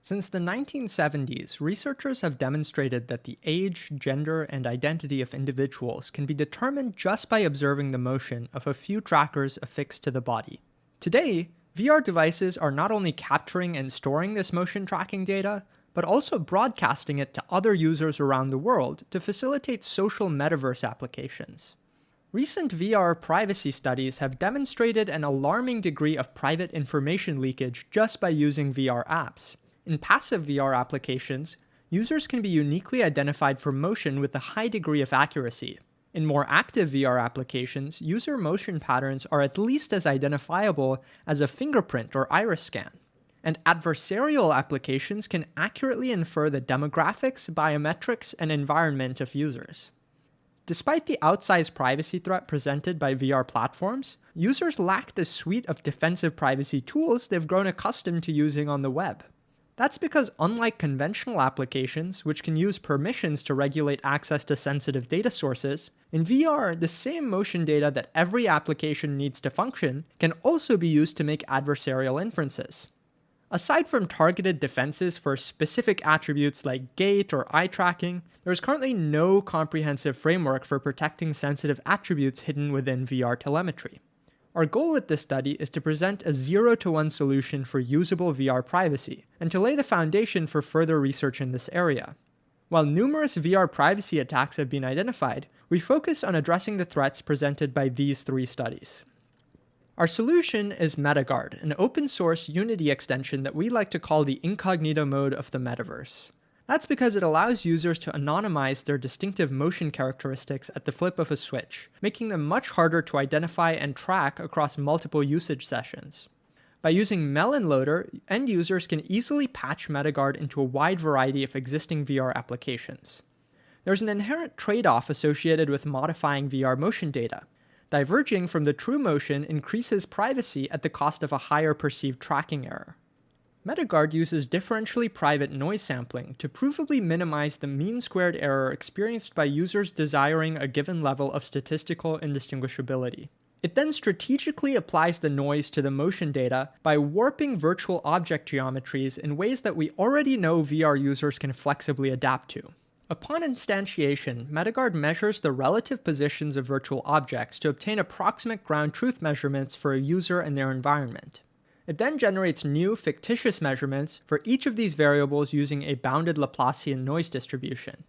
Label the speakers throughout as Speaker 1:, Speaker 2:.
Speaker 1: Since the 1970s, researchers have demonstrated that the age, gender, and identity of individuals can be determined just by observing the motion of a few trackers affixed to the body. Today, VR devices are not only capturing and storing this motion tracking data, but also broadcasting it to other users around the world to facilitate social metaverse applications. Recent VR privacy studies have demonstrated an alarming degree of private information leakage just by using VR apps. In passive VR applications, users can be uniquely identified for motion with a high degree of accuracy. In more active VR applications, user motion patterns are at least as identifiable as a fingerprint or iris scan. And adversarial applications can accurately infer the demographics, biometrics, and environment of users. Despite the outsized privacy threat presented by VR platforms, users lack the suite of defensive privacy tools they've grown accustomed to using on the web. That's because unlike conventional applications, which can use permissions to regulate access to sensitive data sources, in VR, the same motion data that every application needs to function can also be used to make adversarial inferences. Aside from targeted defenses for specific attributes like gait or eye tracking, there is currently no comprehensive framework for protecting sensitive attributes hidden within VR telemetry. Our goal with this study is to present a 0-to-1 solution for usable VR privacy, and to lay the foundation for further research in this area. While numerous VR privacy attacks have been identified, we focus on addressing the threats presented by these 3 studies. Our solution is MetaGuard, an open-source Unity extension that we like to call the incognito mode of the metaverse. That's because it allows users to anonymize their distinctive motion characteristics at the flip of a switch, making them much harder to identify and track across multiple usage sessions. By using Melon Loader, end users can easily patch MetaGuard into a wide variety of existing VR applications. There's an inherent trade-off associated with modifying VR motion data. Diverging from the true motion increases privacy at the cost of a higher perceived tracking error. MetaGuard uses differentially private noise sampling to provably minimize the mean squared error experienced by users desiring a given level of statistical indistinguishability. It then strategically applies the noise to the motion data by warping virtual object geometries in ways that we already know VR users can flexibly adapt to. Upon instantiation, MetaGuard measures the relative positions of virtual objects to obtain approximate ground truth measurements for a user and their environment. It then generates new fictitious measurements for each of these variables using a bounded Laplacian noise distribution.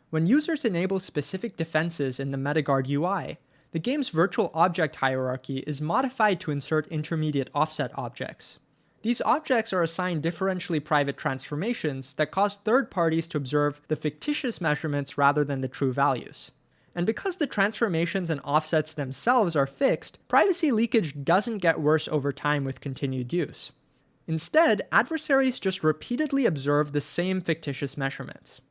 Speaker 1: When users enable specific defenses in the MetaGuard UI, the game's virtual object hierarchy is modified to insert intermediate offset objects. These objects are assigned differentially private transformations that cause third parties to observe the fictitious measurements rather than the true values. And because the transformations and offsets themselves are fixed, privacy leakage doesn't get worse over time with continued use. Instead, adversaries just repeatedly observe the same fictitious measurements.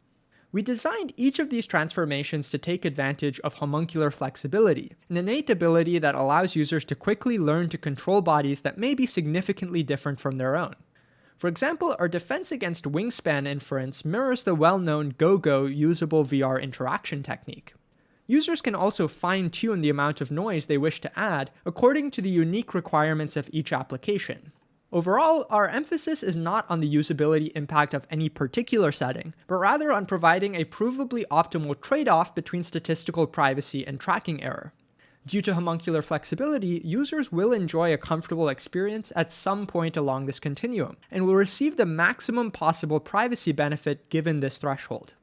Speaker 1: We designed each of these transformations to take advantage of homuncular flexibility, an innate ability that allows users to quickly learn to control bodies that may be significantly different from their own. For example, our defense against wingspan inference mirrors the well-known go-go usable VR interaction technique. Users can also fine-tune the amount of noise they wish to add according to the unique requirements of each application. Overall, our emphasis is not on the usability impact of any particular setting, but rather on providing a provably optimal trade-off between statistical privacy and tracking error. Due to homuncular flexibility, users will enjoy a comfortable experience at some point along this continuum, and will receive the maximum possible privacy benefit given this threshold.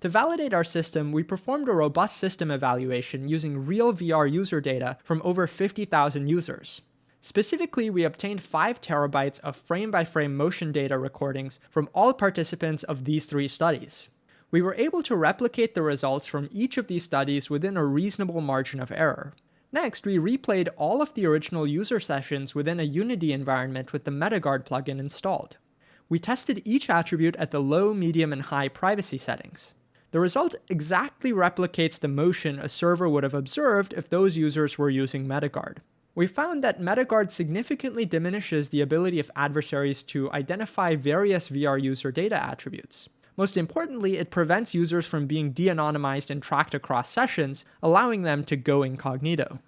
Speaker 1: To validate our system, we performed a robust system evaluation using real VR user data from over 50,000 users. Specifically, we obtained 5 terabytes of frame-by-frame motion data recordings from all participants of these 3 studies. We were able to replicate the results from each of these studies within a reasonable margin of error. Next, we replayed all of the original user sessions within a Unity environment with the MetaGuard plugin installed. We tested each attribute at the low, medium, and high privacy settings. The result exactly replicates the motion a server would have observed if those users were using MetaGuard. We found that MetaGuard significantly diminishes the ability of adversaries to identify various VR user data attributes. Most importantly, it prevents users from being de-anonymized and tracked across sessions, allowing them to go incognito.